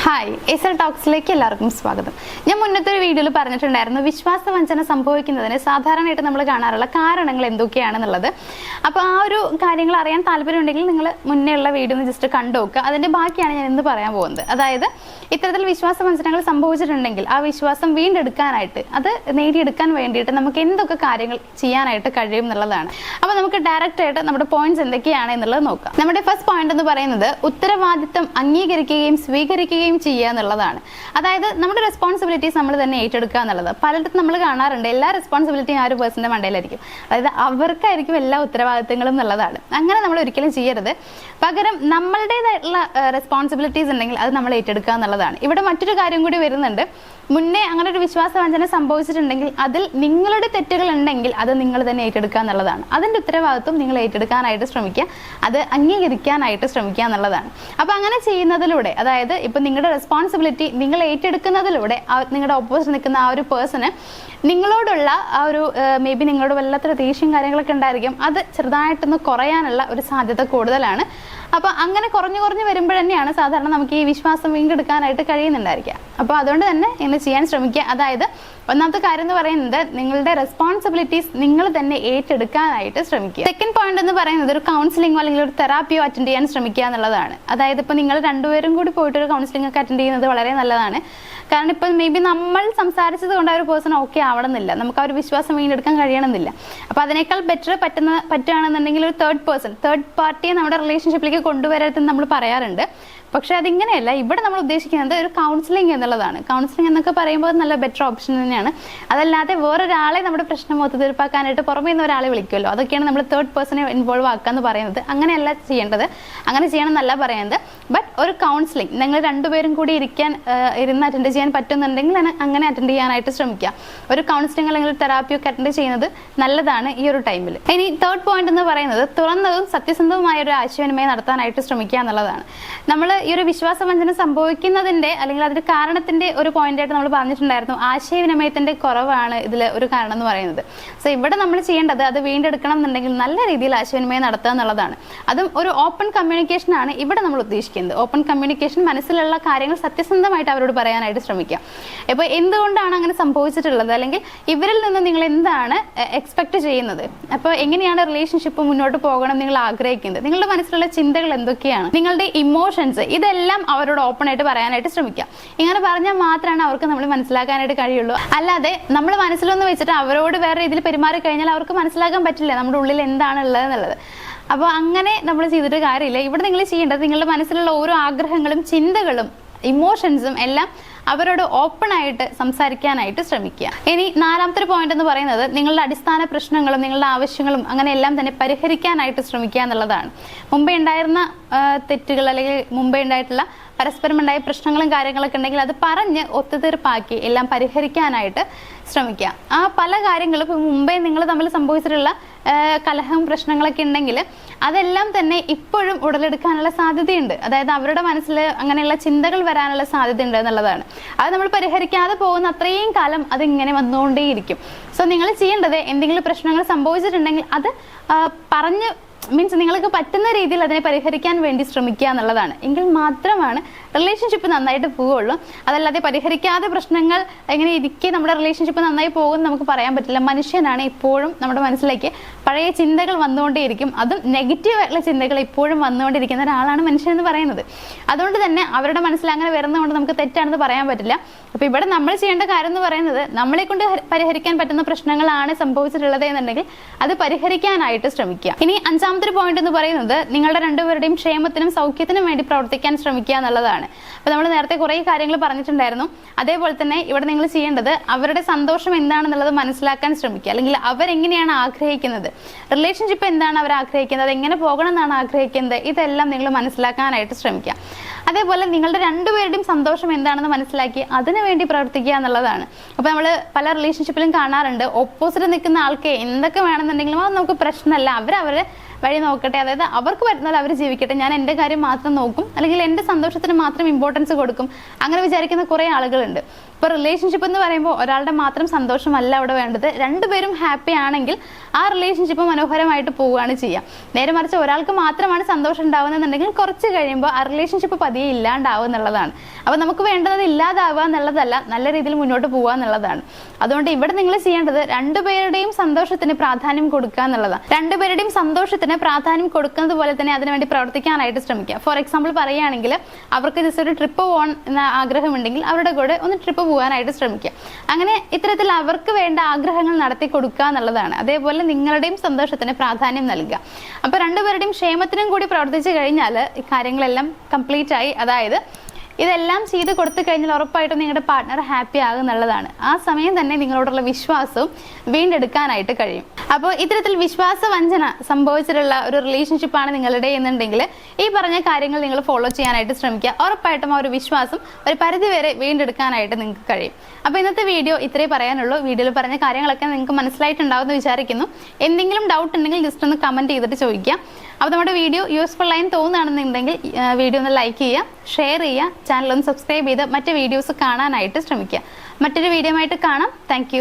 Hi SL ടോക്സിലേക്ക് എല്ലാവർക്കും സ്വാഗതം. ഞാൻ മുന്നത്തെ ഒരു വീഡിയോയിൽ പറഞ്ഞിട്ടുണ്ടായിരുന്നു വിശ്വാസവഞ്ചന സംഭവിക്കുന്നതിന് സാധാരണയായിട്ട് നമ്മൾ കാണാറുള്ള കാരണങ്ങൾ എന്തൊക്കെയാണെന്നുള്ളത്. അപ്പോൾ ആ ഒരു കാര്യങ്ങൾ അറിയാൻ താല്പര്യമുണ്ടെങ്കിൽ നിങ്ങൾ മുന്നേ ഉള്ള വീഡിയോ ഒന്ന് ജസ്റ്റ് കണ്ടു നോക്കുക. അതിൻ്റെ ബാക്കിയാണ് ഞാൻ ഇന്ന് പറയാൻ പോകുന്നത്. അതായത് ഇത്തരത്തിൽ വിശ്വാസവഞ്ചനകൾ സംഭവിച്ചിട്ടുണ്ടെങ്കിൽ ആ വിശ്വാസം വീണ്ടെടുക്കാനായിട്ട് അത് നേടിയെടുക്കാൻ വേണ്ടിയിട്ട് നമുക്ക് എന്തൊക്കെ കാര്യങ്ങൾ ചെയ്യാനായിട്ട് കഴിയും എന്നുള്ളതാണ്. അപ്പോൾ നമുക്ക് ഡയറക്റ്റ് ആയിട്ട് നമ്മുടെ പോയിന്റ്സ് എന്തൊക്കെയാണ് എന്നുള്ളത് നോക്കാം. നമ്മുടെ ഫസ്റ്റ് പോയിന്റ് എന്ന് പറയുന്നത് ഉത്തരവാദിത്തം അംഗീകരിക്കുകയും സ്വീകരിക്കുകയും ചെയ്യുക എന്നുള്ളതാണ്. അതായത് നമ്മുടെ റെസ്പോൺസിബിലിറ്റീസ് നമ്മൾ തന്നെ ഏറ്റെടുക്കുക എന്നുള്ളത്. പലയിടത്തും നമ്മൾ കാണാറുണ്ട് എല്ലാ റെസ്പോൺസിബിലിറ്റിയും ആ ഒരു പേഴ്സന്റെ മണ്ടയിലായിരിക്കും. അതായത് അവർക്കായിരിക്കും എല്ലാ ഉത്തരവാദിത്തങ്ങളും എന്നുള്ളതാണ്. അങ്ങനെ നമ്മൾ ഒരിക്കലും ചെയ്യരുത്. പകരം നമ്മളുടേതായിട്ടുള്ള റെസ്പോൺസിബിലിറ്റീസ് ഉണ്ടെങ്കിൽ അത് നമ്മൾ ഏറ്റെടുക്കുക എന്നുള്ളതാണ്. ഇവിടെ മറ്റൊരു കാര്യം കൂടി വരുന്നുണ്ട്. മുന്നേ അങ്ങനെ ഒരു വിശ്വാസവഞ്ചന സംഭവിച്ചിട്ടുണ്ടെങ്കിൽ അതിൽ നിങ്ങളുടെ തെറ്റുകൾ ഉണ്ടെങ്കിൽ അത് നിങ്ങൾ തന്നെ ഏറ്റെടുക്കുക എന്നുള്ളതാണ്. അതിൻ്റെ ഉത്തരവാദിത്വം നിങ്ങൾ ഏറ്റെടുക്കാനായിട്ട് ശ്രമിക്കുക, അത് അംഗീകരിക്കാനായിട്ട് ശ്രമിക്കുക എന്നുള്ളതാണ്. അപ്പോൾ അങ്ങനെ ചെയ്യുന്നതിലൂടെ, അതായത് ഇപ്പം നിങ്ങളുടെ റെസ്പോൺസിബിലിറ്റി നിങ്ങൾ ഏറ്റെടുക്കുന്നതിലൂടെ നിങ്ങളുടെ ഓപ്പോസിറ്റ് നിൽക്കുന്ന ആ ഒരു പേഴ്സണ് നിങ്ങളോടുള്ള ആ ഒരു മേ ബി നിങ്ങളോട് വല്ലാത്തൊരു ദേഷ്യം കാര്യങ്ങളൊക്കെ ഉണ്ടായിരിക്കും, അത് ചെറുതായിട്ടൊന്ന് കുറയാനുള്ള ഒരു സാധ്യത കൂടുതലാണ്. അപ്പോൾ അങ്ങനെ കുറഞ്ഞു വരുമ്പോൾ തന്നെയാണ് സാധാരണ നമുക്ക് ഈ വിശ്വാസം വീണ്ടെടുക്കാനായിട്ട് കഴിയുന്നുണ്ടായിരിക്കുക. അപ്പോൾ അതുകൊണ്ട് തന്നെ ഇങ്ങനെ ചെയ്യാൻ ശ്രമിക്കുക. അതായത് ഒന്നാമത്തെ കാര്യം എന്ന് പറയുന്നത് നിങ്ങളുടെ റെസ്പോൺസിബിലിറ്റീസ് നിങ്ങൾ തന്നെ ഏറ്റെടുക്കാനായിട്ട് ശ്രമിക്കുക. സെക്കൻഡ് പോയിന്റ് എന്ന് പറയുന്നത് ഒരു കൗൺസിലിംഗോ അല്ലെങ്കിൽ ഒരു തെറാപ്പിയോ അറ്റൻഡ് ചെയ്യാൻ ശ്രമിക്കുക എന്നുള്ളതാണ്. അതായത് ഇപ്പോൾ നിങ്ങൾ രണ്ടുപേരും കൂടി പോയിട്ട് ഒരു കൗൺസിലിംഗ് ഒക്കെ അറ്റൻഡ് ചെയ്യുന്നത് വളരെ നല്ലതാണ്. കാരണം ഇപ്പോൾ മേ ബി നമ്മൾ സംസാരിച്ചത് കൊണ്ട് ആ ഒരു പേഴ്സൺ ഓക്കെ ആവണമെന്നില്ല, നമുക്ക് ആ ഒരു വിശ്വാസം വീണ്ടെടുക്കാൻ കഴിയണമെന്നില്ല. അപ്പോൾ അതിനേക്കാൾ ബെറ്റർ പറ്റുകയാണെന്നുണ്ടെങ്കിൽ ഒരു തേർഡ് പാർട്ടിയെ നമ്മുടെ റിലേഷൻഷിപ്പിലേക്ക് കൊണ്ടുവരരുതെന്ന് നമ്മൾ പറയാറുണ്ട്. പക്ഷെ അതിങ്ങനെയല്ല. ഇവിടെ നമ്മൾ ഉദ്ദേശിക്കുന്നത് ഒരു കൗൺസിലിംഗ് എന്നുള്ളതാണ്. കൗൺസിലിംഗ് എന്നൊക്കെ പറയുമ്പോൾ നല്ല ബെറ്റർ ഓപ്ഷൻ തന്നെയാണ്. അതല്ലാതെ വേറൊരാളെ നമ്മുടെ പ്രശ്നം ഒത്തുതീർപ്പാക്കാനായിട്ട് പുറമേ നിന്ന് ഒരാളെ വിളിക്കുമല്ലോ, അതൊക്കെയാണ് നമ്മൾ തേർഡ് പേഴ്സണെ ഇൻവോൾവ് ആക്കുക എന്ന് പറയുന്നത്. അങ്ങനെയല്ല ചെയ്യേണ്ടത്, അങ്ങനെ ചെയ്യണം എന്നല്ല പറയുന്നത്. ബട്ട് ഒരു കൗൺസിലിംഗ് നിങ്ങൾ രണ്ടുപേരും കൂടി ഇരുന്ന് അറ്റൻഡ് ചെയ്യാൻ പറ്റുന്നുണ്ടെങ്കിൽ അങ്ങനെ അറ്റൻഡ് ചെയ്യാനായിട്ട് ശ്രമിക്കുക. ഒരു കൗൺസിലിംഗ് അല്ലെങ്കിൽ ഒരു തെറാപ്പിയൊക്കെ അറ്റൻഡ് ചെയ്യുന്നത് നല്ലതാണ് ഈ ഒരു ടൈമിൽ. ഇനി തേർഡ് പോയിന്റ് എന്ന് പറയുന്നത് തുറന്നതും സത്യസന്ധവുമായ ഒരു ആശയവിനിമയം നടത്താനായിട്ട് ശ്രമിക്കുക എന്നുള്ളതാണ്. നമ്മൾ ഈ ഒരു വിശ്വാസവഞ്ചന സംഭവിക്കുന്നതിന്റെ അല്ലെങ്കിൽ അതിന്റെ കാരണത്തിന്റെ ഒരു പോയിന്റ് ആയിട്ട് നമ്മൾ പറഞ്ഞിട്ടുണ്ടായിരുന്നു, ആശയവിനിമയത്തിന്റെ കുറവാണ് ഇതിൽ ഒരു കാരണം എന്ന് പറയുന്നത്. സോ ഇവിടെ നമ്മൾ ചെയ്യേണ്ടത് അത് വീണ്ടെടുക്കണം എന്നുണ്ടെങ്കിൽ നല്ല രീതിയിൽ ആശയവിനിമയം നടത്തുക എന്നുള്ളതാണ്. അതും ഒരു ഓപ്പൺ കമ്മ്യൂണിക്കേഷൻ ആണ് ഇവിടെ നമ്മൾ ഉദ്ദേശിക്കുന്നത്. ഓപ്പൺ കമ്മ്യൂണിക്കേഷൻ, മനസ്സിലുള്ള കാര്യങ്ങൾ സത്യസന്ധമായിട്ട് അവരോട് പറയാനായിട്ട് ശ്രമിക്കുക. ഇപ്പോൾ എന്തുകൊണ്ടാണ് അങ്ങനെ സംഭവിച്ചിട്ടുള്ളത്, അല്ലെങ്കിൽ ഇവരിൽ നിന്ന് നിങ്ങൾ എന്താണ് എക്സ്പെക്ട് ചെയ്യുന്നത്, അപ്പോൾ എങ്ങനെയാണ് റിലേഷൻഷിപ്പ് മുന്നോട്ട് പോകണം നിങ്ങൾ ആഗ്രഹിക്കുന്നത്, നിങ്ങളുടെ മനസ്സിലുള്ള ചിന്തകൾ എന്തൊക്കെയാണ്, നിങ്ങളുടെ ഇമോഷൻസ്, ഇതെല്ലാം അവരോട് ഓപ്പൺ ആയിട്ട് പറയാനായിട്ട് ശ്രമിക്കുക. ഇങ്ങനെ പറഞ്ഞാൽ മാത്രമാണ് അവർക്ക് നമ്മൾ മനസ്സിലാക്കാനായിട്ട് കഴിയുള്ളൂ. അല്ലാതെ നമ്മൾ മനസ്സിലൊന്ന് വെച്ചിട്ട് അവരോട് വേറെ രീതിയിൽ പെരുമാറി കഴിഞ്ഞാൽ അവർക്ക് മനസ്സിലാക്കാൻ പറ്റില്ല നമ്മുടെ ഉള്ളിൽ എന്താണ് ഉള്ളത് എന്നുള്ളത്. അപ്പോൾ അങ്ങനെ നമ്മൾ ചെയ്തിട്ട് കാര്യമില്ല. ഇവിടെ നിങ്ങൾ ചെയ്യേണ്ടത് നിങ്ങളുടെ മനസ്സിലുള്ള ഓരോ ആഗ്രഹങ്ങളും ചിന്തകളും ഇമോഷൻസും എല്ലാം അവരോട് ഓപ്പൺ ആയിട്ട് സംസാരിക്കാനായിട്ട് ശ്രമിക്കുക. ഇനി നാലാമത്തെ പോയിന്റ് എന്ന് പറയുന്നത് നിങ്ങളുടെ അടിസ്ഥാന പ്രശ്നങ്ങളും നിങ്ങളുടെ ആവശ്യങ്ങളും അങ്ങനെ എല്ലാം തന്നെ പരിഹരിക്കാനായിട്ട് ശ്രമിക്കുക എന്നുള്ളതാണ്. മുമ്പേ ഉണ്ടായിരുന്ന തെറ്റുകൾ അല്ലെങ്കിൽ മുമ്പേ ഉണ്ടായിട്ടുള്ള പരസ്പരം ഉണ്ടായ പ്രശ്നങ്ങളും കാര്യങ്ങളൊക്കെ ഉണ്ടെങ്കിൽ അത് പറഞ്ഞ് ഒത്തുതീർപ്പാക്കി എല്ലാം പരിഹരിക്കാനായിട്ട് ശ്രമിക്കുക. ആ പല കാര്യങ്ങളും ഇപ്പം മുമ്പേ നിങ്ങൾ തമ്മിൽ സംഭവിച്ചിട്ടുള്ള കലഹവും പ്രശ്നങ്ങളൊക്കെ ഉണ്ടെങ്കിൽ അതെല്ലാം തന്നെ ഇപ്പോഴും ഉടലെടുക്കാനുള്ള സാധ്യതയുണ്ട്. അതായത് അവരുടെ മനസ്സിൽ അങ്ങനെയുള്ള ചിന്തകൾ വരാനുള്ള സാധ്യതയുണ്ട് എന്നുള്ളതാണ്. അത് നമ്മൾ പരിഹരിക്കാതെ പോകുന്ന അത്രയും കാലം അതിങ്ങനെ വന്നുകൊണ്ടേയിരിക്കും. സോ നിങ്ങൾ ചെയ്യേണ്ടത് എന്തെങ്കിലും പ്രശ്നങ്ങൾ സംഭവിച്ചിട്ടുണ്ടെങ്കിൽ അത് പറഞ്ഞ് മീൻസ് നിങ്ങൾക്ക് പറ്റുന്ന രീതിയിൽ അതിനെ പരിഹരിക്കാൻ വേണ്ടി ശ്രമിക്കുക എന്നുള്ളതാണ്. എങ്കിൽ മാത്രമാണ് റിലേഷൻഷിപ്പ് നന്നായിട്ട് പോവുള്ളൂ. അതല്ലാതെ പരിഹരിക്കാതെ പ്രശ്നങ്ങൾ എങ്ങനെ ഇരിക്കെ നമ്മുടെ റിലേഷൻഷിപ്പ് നന്നായി പോകുമെന്ന് നമുക്ക് പറയാൻ പറ്റില്ല. മനുഷ്യനാണ്, ഇപ്പോഴും നമ്മുടെ മനസ്സിലേക്ക് പഴയ ചിന്തകൾ വന്നുകൊണ്ടേയിരിക്കും. അതും നെഗറ്റീവ് ആയിട്ടുള്ള ചിന്തകൾ ഇപ്പോഴും വന്നുകൊണ്ടിരിക്കുന്ന ഒരാളാണ് മനുഷ്യൻ എന്ന് പറയുന്നത്. അതുകൊണ്ട് തന്നെ അവരുടെ മനസ്സിൽ അങ്ങനെ വരുന്നതുകൊണ്ട് നമുക്ക് തെറ്റാണെന്ന് പറയാൻ പറ്റില്ല. അപ്പോൾ ഇവിടെ നമ്മൾ ചെയ്യേണ്ട കാര്യം എന്ന് പറയുന്നത് നമ്മളെ കൊണ്ട് പരിഹരിക്കാൻ പറ്റുന്ന പ്രശ്നങ്ങളാണ് സംഭവിച്ചിട്ടുള്ളത് എന്നുണ്ടെങ്കിൽ അത് പരിഹരിക്കാനായിട്ട് ശ്രമിക്കുക. ഇനി അഞ്ചാമത്തെ പോയിന്റ് എന്ന് പറയുന്നത് നിങ്ങളുടെ രണ്ടുപേരുടെയും ക്ഷേമത്തിനും സൗഖ്യത്തിനും വേണ്ടി പ്രവർത്തിക്കാൻ ശ്രമിക്കുക എന്നുള്ളതാണ്. അപ്പോൾ നമ്മൾ നേരത്തെ കുറേ കാര്യങ്ങൾ പറഞ്ഞിട്ടുണ്ടായിരുന്നു. അതേപോലെ തന്നെ ഇവിടെ നിങ്ങൾ ചെയ്യേണ്ടത് അവരുടെ സന്തോഷം എന്താണെന്നുള്ളത് മനസ്സിലാക്കാൻ ശ്രമിക്കുക. അല്ലെങ്കിൽ അവരെങ്ങനെയാണ് ആഗ്രഹിക്കുന്നത്, റിലേഷൻഷിപ്പ് എന്താണ് അവർ ആഗ്രഹിക്കുന്നത്, എങ്ങനെ പോകണം എന്നാണ് ആഗ്രഹിക്കുന്നത്, ഇതെല്ലാം നിങ്ങൾ മനസ്സിലാക്കാനായിട്ട് ശ്രമിക്കുക. അതേപോലെ നിങ്ങളുടെ രണ്ടുപേരുടെയും സന്തോഷം എന്താണെന്ന് മനസ്സിലാക്കി അതിനു വേണ്ടി പ്രവർത്തിക്കുക എന്നുള്ളതാണ്. അപ്പോൾ നമ്മൾ പല റിലേഷൻഷിപ്പിലും കാണാറുണ്ട്, ഓപ്പോസിറ്റ് നിൽക്കുന്ന ആൾക്ക് എന്തൊക്കെ വേണമെന്നുണ്ടെങ്കിലും അത് നമുക്ക് പ്രശ്നമല്ല, അവരവരെ വഴി നോക്കട്ടെ, അതായത് അവർക്ക് പറ്റുന്നത് അവർ ജീവിക്കട്ടെ, ഞാൻ എൻ്റെ കാര്യം മാത്രം നോക്കും, അല്ലെങ്കിൽ എൻ്റെ സന്തോഷത്തിന് മാത്രം ഇമ്പോർട്ടൻസ് കൊടുക്കും, അങ്ങനെ വിചാരിക്കുന്ന കുറേ ആളുകളുണ്ട്. അപ്പോൾ റിലേഷൻഷിപ്പ് എന്ന് പറയുമ്പോൾ ഒരാളുടെ മാത്രം സന്തോഷമല്ല അവിടെ വേണ്ടത്, രണ്ടുപേരും ഹാപ്പി ആണെങ്കിൽ ആ റിലേഷൻഷിപ്പ് മനോഹരമായിട്ട് പോവുകയാണ് ചെയ്യുക. നേരെ മറിച്ച് ഒരാൾക്ക് മാത്രമാണ് സന്തോഷം ഉണ്ടാവുന്നതെന്നുണ്ടെങ്കിൽ കുറച്ച് കഴിയുമ്പോൾ ആ റിലേഷൻഷിപ്പ് പതിയെ ഇല്ലാണ്ടാവും എന്നുള്ളതാണ്. അപ്പോൾ നമുക്ക് വേണ്ടത് ഇല്ലാതാവുക എന്നുള്ളതല്ല, നല്ല രീതിയിൽ മുന്നോട്ട് പോവുക എന്നുള്ളതാണ്. അതുകൊണ്ട് ഇവിടെ നിങ്ങൾ ചെയ്യേണ്ടത് രണ്ടുപേരുടെയും സന്തോഷത്തിന് പ്രാധാന്യം കൊടുക്കുക എന്നുള്ളതാണ്. രണ്ടുപേരുടെയും സന്തോഷത്തിന് പ്രാധാന്യം കൊടുക്കുന്നത് പോലെ തന്നെ അതിനുവേണ്ടി പ്രവർത്തിക്കാനായിട്ട് ശ്രമിക്കുക. ഫോർ എക്സാമ്പിൾ പറയുകയാണെങ്കിൽ അവർക്ക് ജസ്റ്റ് ഒരു ട്രിപ്പ് പോകാൻ എന്ന ആഗ്രഹമുണ്ടെങ്കിൽ അവരുടെ കൂടെ ഒന്ന് ട്രിപ്പ് പോകാനായിട്ട് ശ്രമിക്കുക. അങ്ങനെ ഇത്തരത്തിൽ അവർക്ക് വേണ്ട ആഗ്രഹങ്ങൾ നടത്തി കൊടുക്കുക എന്നുള്ളതാണ്. അതേപോലെ നിങ്ങളുടെയും സന്തോഷത്തിന് പ്രാധാന്യം നൽകുക. അപ്പോൾ രണ്ടുപേരുടെയും ക്ഷേമത്തിനും കൂടി പ്രവർത്തിച്ചു കഴിഞ്ഞാൽ ഈ കാര്യങ്ങളെല്ലാം കംപ്ലീറ്റ് ആയി. അതായത് ഇതെല്ലാം ചെയ്ത് കൊടുത്തു കഴിഞ്ഞാൽ ഉറപ്പായിട്ടും നിങ്ങളുടെ പാർട്ട്ണർ ഹാപ്പി ആകുന്നുള്ളതാണ്. ആ സമയം തന്നെ നിങ്ങളോടുള്ള വിശ്വാസവും വീണ്ടെടുക്കാനായിട്ട് കഴിയും. അപ്പോൾ ഇത്തരത്തിൽ വിശ്വാസ വഞ്ചന സംഭവിച്ചിട്ടുള്ള ഒരു റിലേഷൻഷിപ്പാണ് നിങ്ങളുടെ എന്നുണ്ടെങ്കിൽ ഈ പറഞ്ഞ കാര്യങ്ങൾ നിങ്ങൾ ഫോളോ ചെയ്യാനായിട്ട് ശ്രമിക്കുക. ഉറപ്പായിട്ടും ആ ഒരു വിശ്വാസം ഒരു പരിധിവരെ വീണ്ടെടുക്കാനായിട്ട് നിങ്ങൾക്ക് കഴിയും. അപ്പോൾ ഇന്നത്തെ വീഡിയോ ഇത്രേ പറയാനുള്ളൂ. വീഡിയോയിൽ പറഞ്ഞ കാര്യങ്ങളൊക്കെ നിങ്ങൾക്ക് മനസ്സിലായിട്ടുണ്ടാവുമെന്ന് വിചാരിക്കുന്നു. എന്തെങ്കിലും ഡൗട്ട് ഉണ്ടെങ്കിൽ ജസ്റ്റ് ഒന്ന് കമൻറ്റ് ചെയ്തിട്ട് ചോദിക്കുക. അപ്പോൾ നമ്മുടെ വീഡിയോ യൂസ്ഫുൾ ആയി തോന്നുകയാണെന്നുണ്ടെങ്കിൽ വീഡിയോ ഒന്ന് ലൈക്ക് ചെയ്യുക, ഷെയർ ചെയ്യുക, ചാനൽ ഒന്ന് സബ്സ്ക്രൈബ് ചെയ്ത് മറ്റ് വീഡിയോസ് കാണാനായിട്ട് ശ്രമിക്കുക. മറ്റൊരു വീഡിയോ ആയിട്ട് കാണാം. താങ്ക്